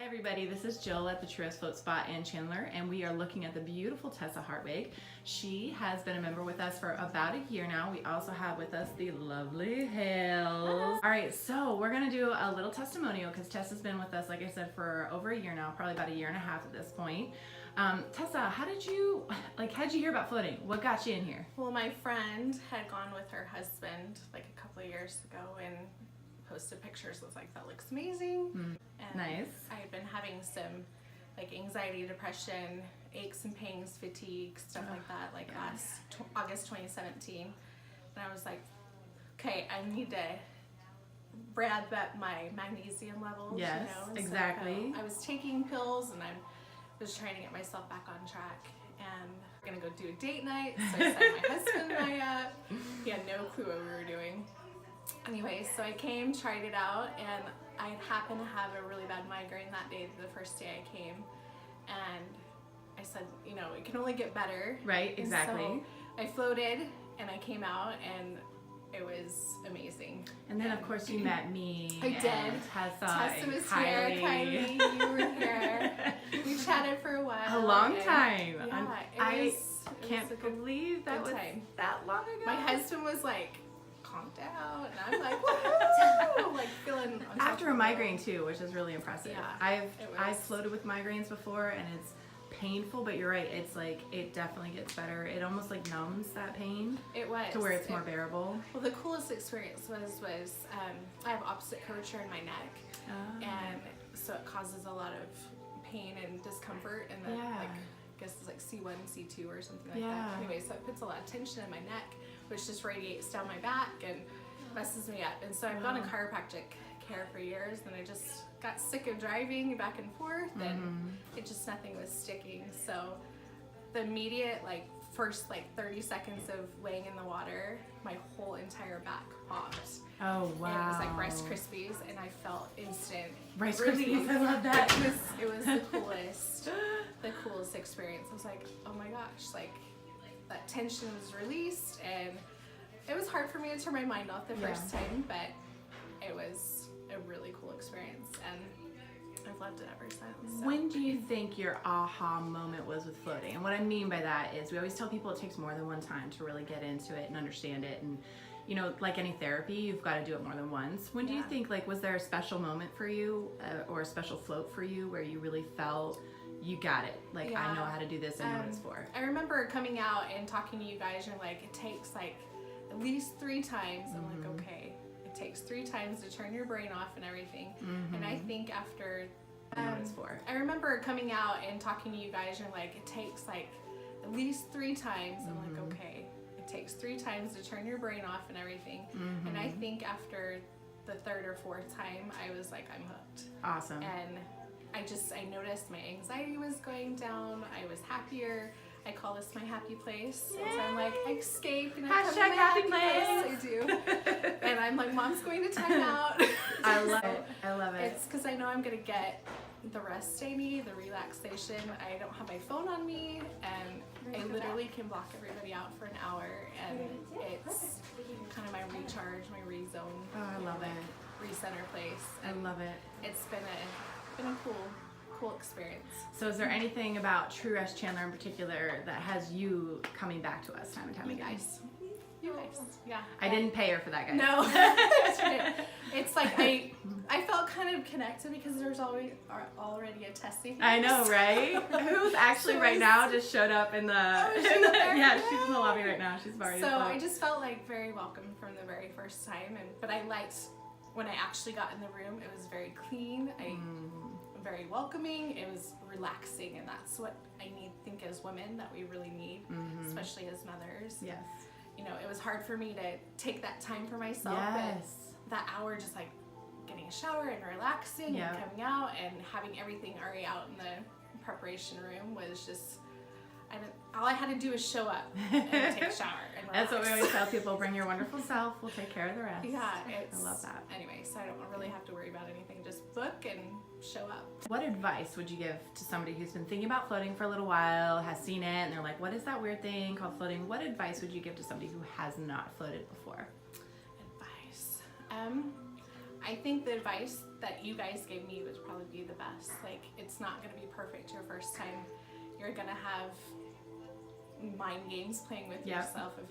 Hey everybody, this is Jill at the Truest Float Spot in Chandler, and we are looking at the beautiful Tessa Hartwig. She has been a member with us for about a year now. We also have with us the lovely Hales. All right, so we're gonna do a little testimonial because Tessa's been with us, like I said, for over a year now, probably about a year and a half at this point. Tessa, how did you hear about floating? What got you in here? Well, my friend had gone with her husband like a couple of years ago and posted pictures. Was like, that looks amazing. And Nice. I had been having some like anxiety, depression, aches and pains, fatigue, stuff like that, like August 2017. And I was like, okay, I need to ramp up my magnesium levels. Yes, you know? exactly. So I was taking pills and I was trying to get myself back on track. And we're gonna go do a date night. So I signed my husband and I up. He had no clue what we were doing. Anyway, so I came, tried it out, and I happened to have a really bad migraine that day, the first day I came. And I said, you know, it can only get better. Right, exactly. And so I floated and I came out and it was amazing. And then of course you met me. I did. Tessa was Kylie. here, Kylie, you were here. We chatted for a while. A long time. Yeah, I can't believe that was time. that long ago. My husband was like, calm down, and I'm like, woohoo! Like feeling after a migraine too, which is really impressive. Yeah, I've floated with migraines before, and it's painful, but you're right, it's like it definitely gets better. It almost like numbs that pain. It was to where it's more bearable. Well, the coolest experience was I have opposite curvature in my neck, and so it causes a lot of pain and discomfort, and then like I guess it's like C1, C2 or something like that. Anyway, so it puts a lot of tension in my neck, which just radiates down my back and messes me up. And so I've gone to chiropractic care for years, and I just got sick of driving back and forth, and nothing was sticking. So the immediate first 30 seconds of laying in the water, my whole entire back popped. Oh wow! And it was like Rice Krispies, and I felt instant Rice relief. Krispies. I love that. It was the coolest experience. I was like, oh my gosh, like that tension was released, and it was hard for me to turn my mind off the first time, but it was a really cool experience, and I've loved it ever since. So. When do you think your aha moment was with floating? And what I mean by that is we always tell people it takes more than one time to really get into it and understand it. And you know, like any therapy, you've got to do it more than once. When do you think, was there a special moment for you or a special float for you where you really felt you got it? I know how to do this, I know what it's for. I remember coming out and talking to you guys, and it takes at least 3 times. I'm like, okay. It takes 3 times to turn your brain off and everything. And I think after I remember coming out and talking to you guys, and it takes at least 3 times. I'm like, okay, it takes 3 times to turn your brain off and everything. And I think after the 3rd or 4th time, I was like, I'm hooked. Awesome. And I noticed my anxiety was going down. I was happier. I call this my happy place. Yeah. So I'm like, I escape and I come to my happy place. I do. And I'm like, Mom's going to time out. I love it. I love it. It's because I know I'm going to get the rest I need, the relaxation. I don't have my phone on me, and I literally can block everybody out for an hour, and it's kind of my recharge, my rezone. Oh, I love it. Recenter place. I love it. It's been a cool experience. So is there anything about True Rest Chandler in particular that has you coming back to us time and time again? You guys. Yeah. I didn't pay her for that, guys. No. It's like I felt kind of connected because there's already a Tessie. I know, right? Who's actually right now just showed up in the, she's in the lobby right now. She's already. So I just felt very welcome from the very first time, but I liked when I actually got in the room. It was very clean. Very welcoming. It was relaxing, and that's what I think as women that we really need, especially as mothers. Yes. You know, it was hard for me to take that time for myself, but that hour just getting a shower and relaxing and coming out and having everything already out in the preparation room was just, all I had to do was show up and take a shower and relax. That's what we always tell people, bring your wonderful self, we'll take care of the rest. Yeah, I love that. Anyway, so I don't really have to worry about anything, just book and show up. What advice would you give to somebody who's been thinking about floating for a little while, has seen it, and they're like, what is that weird thing called floating? What advice would you give to somebody who has not floated before? Advice. I think the advice that you guys gave me would probably be the best. Like, it's not going to be perfect your first time. You're going to have mind games playing with yourself of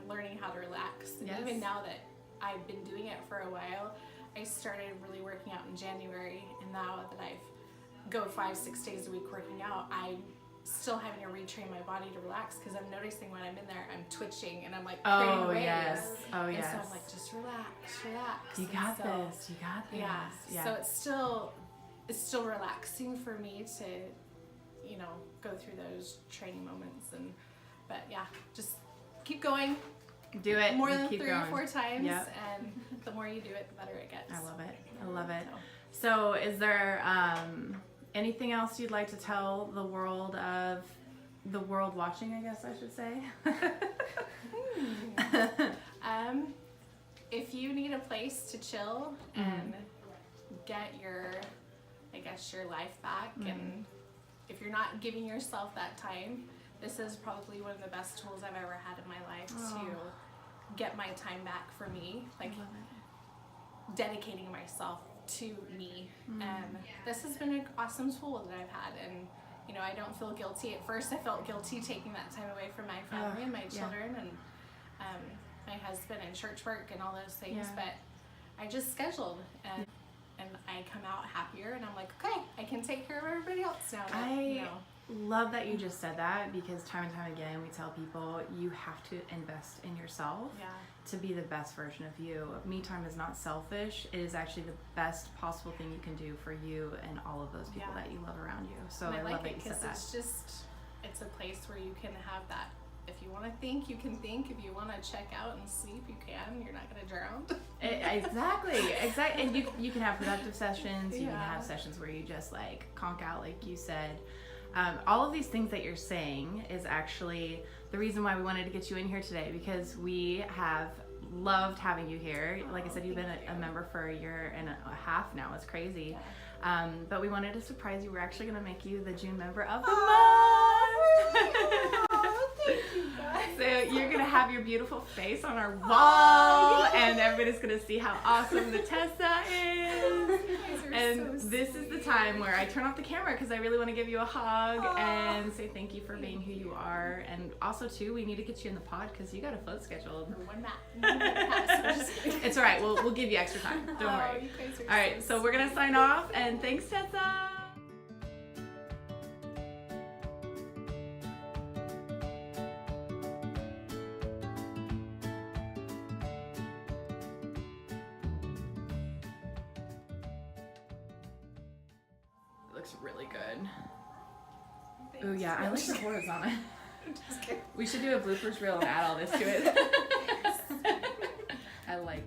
learning how to relax. And even now that I've been doing it for a while, I started really working out in January, and now that I've go 5-6 days a week working out, I'm still having to retrain my body to relax because I'm noticing when I'm in there, I'm twitching and I'm like creating waves. And so I'm like, just relax. You got this. You got this. Yeah. So it's still relaxing for me to, you know, go through those training moments but yeah, just keep going. Do it. More than keep 3 going. or 4 times, and the more you do it, the better it gets. I love it. So is there anything else you'd like to tell the world watching, I guess I should say? If you need a place to chill and get your life back, and if you're not giving yourself that time, this is probably one of the best tools I've ever had in my life to get my time back for me, like dedicating myself to me. And this has been an awesome tool that I've had, and you know, I don't feel guilty. At first I felt guilty taking that time away from my family and my children and my husband and church work and all those things, but I just scheduled and I come out happier, and I'm like, okay, I can take care of everybody else now. Love that you just said that, because time and time again we tell people you have to invest in yourself to be the best version of you. Me time is not selfish. It is actually the best possible thing you can do for you and all of those people that you love around you. So I love that you said that. It's a place where you can have that. If you want to think, you can think. If you want to check out and sleep, you can. You're not going to drown. Exactly. And you can have productive sessions. You can have sessions where you just like conk out, like you said. All of these things that you're saying is actually the reason why we wanted to get you in here today, because we have loved having you here. Like I said, you've been a member for a year and a half now. It's crazy. But we wanted to surprise you. We're actually going to make you the June member of the month. Thank you, guys. So you're going to have your beautiful face on our wall, and everybody's going to see how awesome the Tessa is. And this is the time where I turn off the camera because I really want to give you a hug and say thank you for being who you are. And also, too, we need to get you in the pod because you got a float scheduled. It's all right. We'll give you extra time. Don't worry. You guys are all right. So we're going to sign off, and thanks, Tessa. Looks really good. Oh yeah, I like the horizontal. We should do a bloopers reel and add all this to it. I like